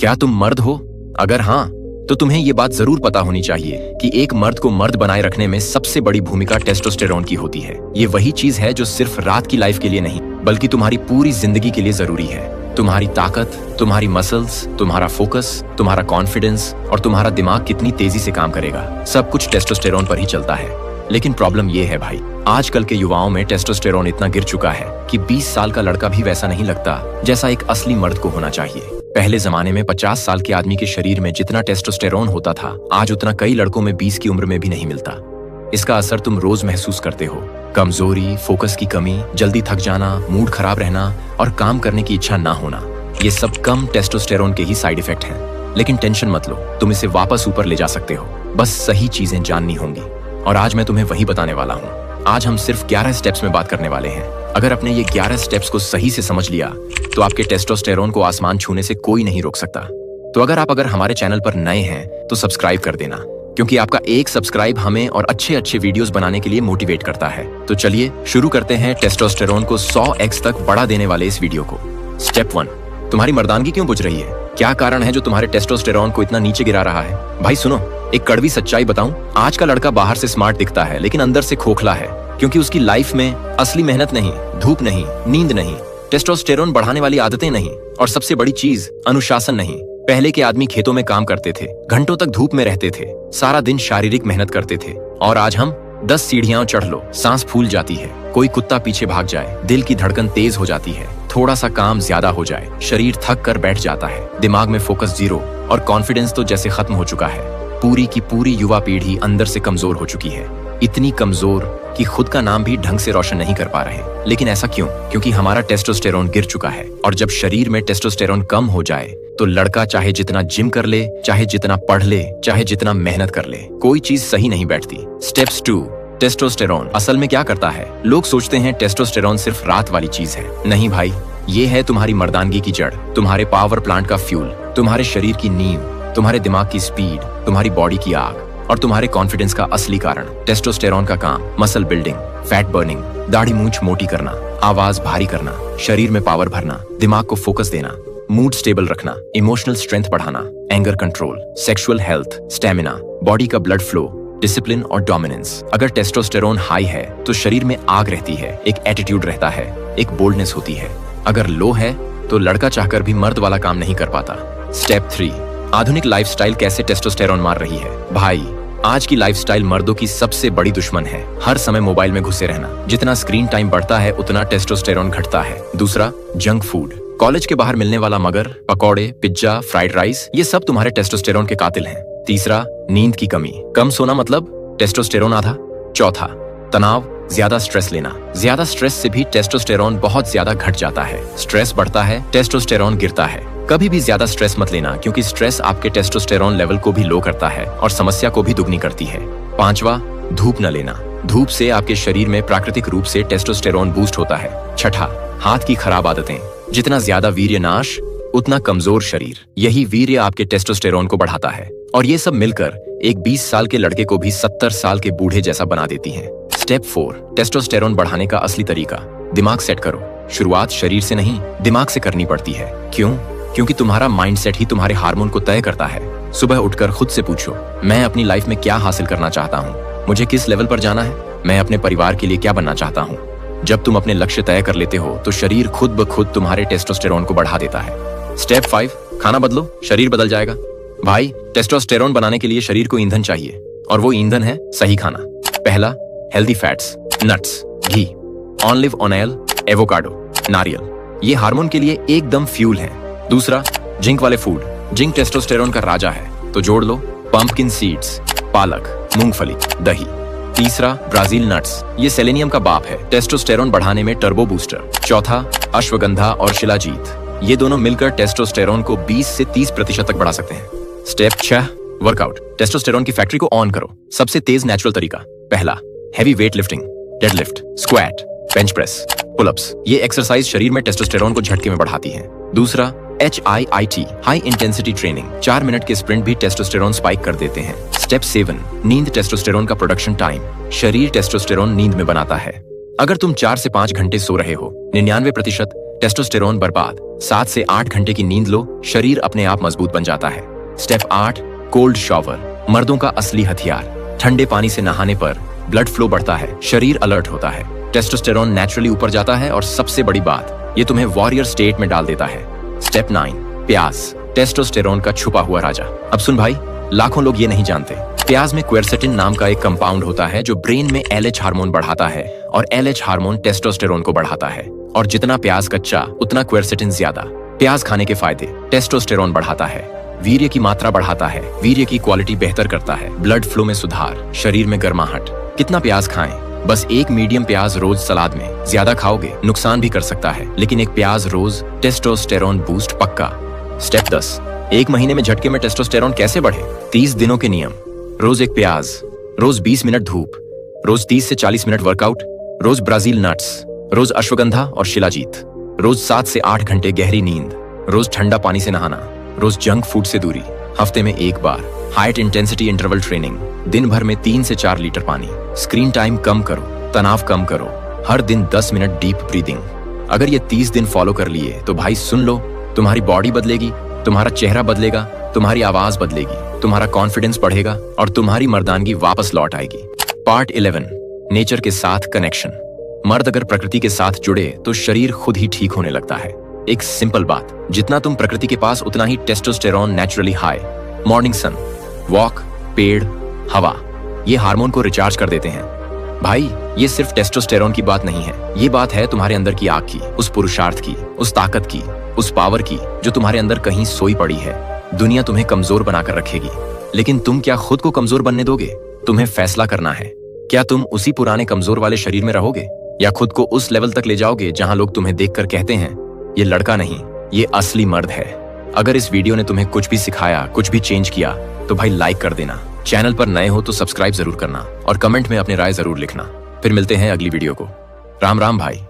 क्या तुम मर्द हो? अगर हाँ, तो तुम्हें ये बात जरूर पता होनी चाहिए कि एक मर्द को मर्द बनाए रखने में सबसे बड़ी भूमिका टेस्टोस्टेरोन की होती है। ये वही चीज है जो सिर्फ रात की लाइफ के लिए नहीं, बल्कि तुम्हारी पूरी जिंदगी के लिए जरूरी है। तुम्हारी ताकत, तुम्हारी मसल्स, तुम्हारा फोकस, तुम्हारा कॉन्फिडेंस और तुम्हारा दिमाग कितनी तेजी से काम करेगा, सब कुछ टेस्टोस्टेरोन पर ही चलता है। लेकिन प्रॉब्लम ये है भाई, आजकल के युवाओं में टेस्टोस्टेरोन इतना गिर चुका है कि 20 साल का लड़का भी वैसा नहीं लगता जैसा एक असली मर्द को होना चाहिए। पहले जमाने में 50 साल के आदमी के शरीर में जितना टेस्टोस्टेरोन होता था, आज उतना कई लड़कों में 20 की उम्र में भी नहीं मिलता। इसका असर तुम रोज महसूस करते हो। कमजोरी, फोकस की कमी, जल्दी थक जाना, मूड खराब रहना और काम करने की इच्छा ना होना, ये सब कम टेस्टोस्टेरोन के ही साइड इफेक्ट हैं। लेकिन टेंशन मत लो, तुम इसे वापस ऊपर ले जा सकते हो। बस सही चीजें जाननी होंगी और आज मैं तुम्हें वही बताने वाला हूँ। आज हम सिर्फ 11 स्टेप्स में बात करने वाले हैं। अगर आपने ये 11 स्टेप्स को सही से समझ लिया तो आपके टेस्टोस्टेरोन को आसमान छूने से कोई नहीं रोक सकता। तो अगर हमारे चैनल पर नए हैं तो सब्सक्राइब कर देना, क्योंकि आपका एक सब्सक्राइब हमें और अच्छे वीडियोस बनाने के लिए मोटिवेट करता है। तो चलिए शुरू करते हैं टेस्टोस्टेरोन को 100x तक बढ़ा देने वाले इस वीडियो को। स्टेप 1, तुम्हारी मर्दानगी क्यों बुझ रही है? क्या कारण है जो तुम्हारे टेस्टोस्टेरोन को इतना नीचे गिरा रहा है? भाई सुनो, एक कड़वी सच्चाई बताऊं, आज का लड़का बाहर से स्मार्ट दिखता है लेकिन अंदर से खोखला है, क्योंकि उसकी लाइफ में असली मेहनत नहीं, धूप नहीं, नींद नहीं, टेस्टोस्टेरोन बढ़ाने वाली आदतें नहीं और सबसे बड़ी चीज अनुशासन नहीं। पहले के आदमी खेतों में काम करते थे, घंटों तक धूप में रहते थे, सारा दिन शारीरिक मेहनत करते थे, और आज हम 10 सीढ़ियां चढ़ लो, सांस फूल जाती है, कोई कुत्ता पीछे भाग जाए, दिल की धड़कन तेज हो जाती है, थोड़ा सा काम ज्यादा हो जाए, शरीर थक कर बैठ जाता है, दिमाग में फोकस जीरो और कॉन्फिडेंस तो जैसे खत्म हो चुका है। पूरी की पूरी युवा पीढ़ी अंदर से कमजोर हो चुकी है, इतनी कमजोर कि खुद का नाम भी ढंग से रोशन नहीं कर पा रहे। लेकिन ऐसा क्यों? क्योंकि हमारा टेस्टोस्टेरोन गिर चुका है, और जब शरीर में टेस्टोस्टेरोन कम हो जाए तो लड़का चाहे जितना जिम कर ले, चाहे जितना पढ़ ले, चाहे जितना मेहनत कर ले, कोई चीज सही नहीं बैठती। स्टेप्स 2, टेस्टोस्टेरोन असल में क्या करता है? लोग सोचते हैं टेस्टोस्टेरोन सिर्फ रात वाली चीज है। नहीं भाई, ये है तुम्हारी मर्दानगी की जड़, तुम्हारे पावर प्लांट का फ्यूल, तुम्हारे शरीर की नींव, तुम्हारे दिमाग की स्पीड, तुम्हारी बॉडी की आग और तुम्हारे कॉन्फिडेंस का असली कारण। टेस्टोस्टेरोन का काम मसल बिल्डिंग, फैट बर्निंग, दाढ़ी मूंछ मोटी करना, आवाज भारी करना, शरीर में पावर भरना, दिमाग को फोकस देना, मूड स्टेबल रखना, इमोशनल स्ट्रेंथ बढ़ाना, anger control, sexual health, stamina, body का ब्लड फ्लो, डिसिप्लिन और डोमिनेंस। अगर टेस्टोस्टेरोन हाई है तो शरीर में आग रहती है, एक एटीट्यूड रहता है, एक बोल्डनेस होती है। अगर लो है तो लड़का चाहकर भी मर्द वाला काम नहीं कर पाता। स्टेप 3, आधुनिक लाइफस्टाइल कैसे टेस्टोस्टेरोन मार रही है? भाई, आज की लाइफस्टाइल मर्दों की सबसे बड़ी दुश्मन है। हर समय मोबाइल में घुसे रहना, जितना स्क्रीन टाइम बढ़ता है उतना टेस्टोस्टेरोन घटता है। दूसरा, जंक फूड, कॉलेज के बाहर मिलने वाला मगर, पकौड़े, पिज्जा, फ्राइड राइस, ये सब तुम्हारे टेस्टोस्टेरोन के कातिल हैं। तीसरा, नींद की कमी, कम सोना मतलब टेस्टोस्टेरोन आधा। चौथा, तनाव, ज्यादा स्ट्रेस लेना, ज्यादा स्ट्रेस से भी टेस्टोस्टेरोन बहुत ज्यादा घट जाता है। स्ट्रेस बढ़ता है, टेस्टोस्टेरोन गिरता है। कभी भी ज्यादा स्ट्रेस मत लेना, क्योंकि स्ट्रेस आपके टेस्टोस्टेरोन लेवल को भी लो करता है और समस्या को भी दुगनी करती है। पांचवा, धूप न लेना, धूप से आपके शरीर में प्राकृतिक रूप से टेस्टोस्टेरोन बूस्ट होता है। छठा, हाथ की खराब आदतें, जितना ज्यादा वीर्य नाश उतना कमजोर शरीर, यही वीर्य आपके टेस्टोस्टेरोन को बढ़ाता है, और ये सब मिलकर एक 20 साल के लड़के को भी 70 साल के बूढ़े जैसा बना देती है। स्टेप 4, टेस्टोस्टेरोन बढ़ाने का असली तरीका, दिमाग सेट करो। शुरुआत शरीर से नहीं, दिमाग से करनी पड़ती है। क्यों? क्योंकि तुम्हारा माइंडसेट ही तुम्हारे हार्मोन को तय करता है। सुबह उठकर खुद से पूछो, मैं अपनी लाइफ में क्या हासिल करना चाहता हूँ? मुझे किस लेवल पर जाना है? मैं अपने परिवार के लिए क्या बनना चाहता हूँ? जब तुम अपने लक्ष्य तय कर लेते हो तो शरीर खुद ब खुद तुम्हारे टेस्टोस्टेरोन को बढ़ा देता है। स्टेप 5, खाना बदलो, शरीर बदल जाएगा। भाई, टेस्टोस्टेरोन बनाने के लिए शरीर को ईंधन चाहिए, और वो ईंधन है सही खाना। पहला, हेल्दी फैट्स, नट्स, घी, ऑलिव ऑयल, एवोकाडो, नारियल, ये हार्मोन के लिए एकदम फ्यूल है। दूसरा, जिंक वाले फूड, जिंक टेस्टोस्टेरोन का राजा है, तो जोड़ लो पंपकिन सीड्स, पालक, मूंगफली, दही। तीसरा, ब्राजील नट्स, ये सेलेनियम का बाप है, टेस्टोस्टेरोन बढ़ाने में टर्बो बूस्टर। चौथा, अश्वगंधा और शिलाजीत, ये दोनों मिलकर टेस्टोस्टेरोन को 20 से 30% तक बढ़ा सकते हैं। स्टेप 6, वर्कआउट, टेस्टोस्टेरोन की फैक्ट्री को ऑन करो। सबसे तेज नेचुरल तरीका, पहला, heavy weight lifting, deadlift, squat, bench press, pullups, ये एक्सरसाइज शरीर में टेस्टोस्टेरोन को झटके में बढ़ाती है। दूसरा, HIIT, high intensity training, 4 minute के स्प्रिंट भी टेस्टोस्टेरोन स्पाइक कर देते हैं। स्टेप 7, नींद टेस्टोस्टेरोन का प्रोडक्शन टाइम, शरीर टेस्टोस्टेरोन नींद में बनाता है। अगर तुम 4 से 5 घंटे सो रहे हो, 99% टेस्टोस्टेरोन बर्बाद। 7 से 8 घंटे की नींद लो, शरीर अपने आप मजबूत बन जाता है। स्टेप 8, कोल्ड शॉवर, मर्दों का असली हथियार। ठंडे पानी से नहाने पर ब्लड फ्लो बढ़ता है, शरीर अलर्ट होता है, टेस्टोस्टेरोन नेचुरली ऊपर जाता है और सबसे बड़ी बात, ये तुम्हें वॉरियर स्टेट में डाल देता है। स्टेप 9, प्याज, टेस्टोस्टेरोन का छुपा हुआ राजा। अब सुन भाई, लाखों लोग ये नहीं जानते, प्याज में क्वेरसेटिन नाम का एक कंपाउंड होता है जो ब्रेन में LH हार्मोन बढ़ाता है और LH हार्मोन टेस्टोस्टेरोन को बढ़ाता है। और जितना प्याज कच्चा उतना क्वेरसेटिन ज्यादा। प्याज खाने के फायदे, टेस्टोस्टेरोन बढ़ाता है, वीर्य की मात्रा बढ़ाता है, वीर्य की क्वालिटी बेहतर करता है, ब्लड फ्लो में सुधार, शरीर में गर्माहट। कितना प्याज खाएं? बस एक मीडियम प्याज रोज सलाद में। ज्यादा खाओगे नुकसान भी कर सकता है, लेकिन एक प्याज रोज टेस्टोस्टेरोन बूस्ट पक्का। स्टेप 10, एक महीने में झटके में टेस्टोस्टेरोन कैसे बढ़े? 30 दिनों के नियम। रोज एक प्याज, रोज 20 मिनट धूप, रोज 30 से 40 मिनट वर्कआउट, रोज ब्राजील नट्स, रोज अश्वगंधा और शिलाजीत, रोज 7 से 8 घंटे गहरी नींद, रोज ठंडा पानी से नहाना, रोज जंक फूड से दूरी, हफ्ते में एक बार हाइट इंटेंसिटी इंटरवल ट्रेनिंग, दिन भर में 3 से 4 लीटर पानी, स्क्रीन टाइम कम करो, तनाव कम करो, हर दिन 10 मिनट डीप ब्रीदिंग। अगर ये 30 दिन फॉलो कर लिए तो भाई सुन लो, तुम्हारी बॉडी बदलेगी, तुम्हारा चेहरा बदलेगा, तुम्हारी आवाज बदलेगी, तुम्हारा कॉन्फिडेंस बढ़ेगा और तुम्हारी मर्दानगी वापस लौट आएगी। पार्ट 11, नेचर के साथ कनेक्शन। मर्द अगर प्रकृति के साथ जुड़े तो शरीर खुद ही ठीक होने लगता है। एक सिंपल बात, जितना तुम प्रकृति के पास उतना ही testosterone naturally high. Morning sun, walk, पेड़, हवा, ये हार्मोन को रिचार्ज कर देते हैं। भाई ये सिर्फ टेस्टोस्टेरोन की बात नहीं है, ये बात है तुम्हारे अंदर की आग की, उस पुरुषार्थ की, उस ताकत की, उस पावर की जो तुम्हारे अंदर कहीं सोई पड़ी है। दुनिया तुम्हें कमजोर बनाकर रखेगी, लेकिन तुम क्या खुद को कमजोर बनने दोगे? तुम्हें फैसला करना है, क्या तुम उसी पुराने कमजोर वाले शरीर में रहोगे या खुद को उस लेवल तक ले जाओगे जहां लोग तुम्हें देखकर कहते हैं ये लड़का नहीं, ये असली मर्द है। अगर इस वीडियो ने तुम्हें कुछ भी सिखाया, कुछ भी चेंज किया तो भाई लाइक कर देना। चैनल पर नए हो तो सब्सक्राइब जरूर करना और कमेंट में अपनी राय जरूर लिखना। फिर मिलते हैं अगली वीडियो को। राम राम भाई।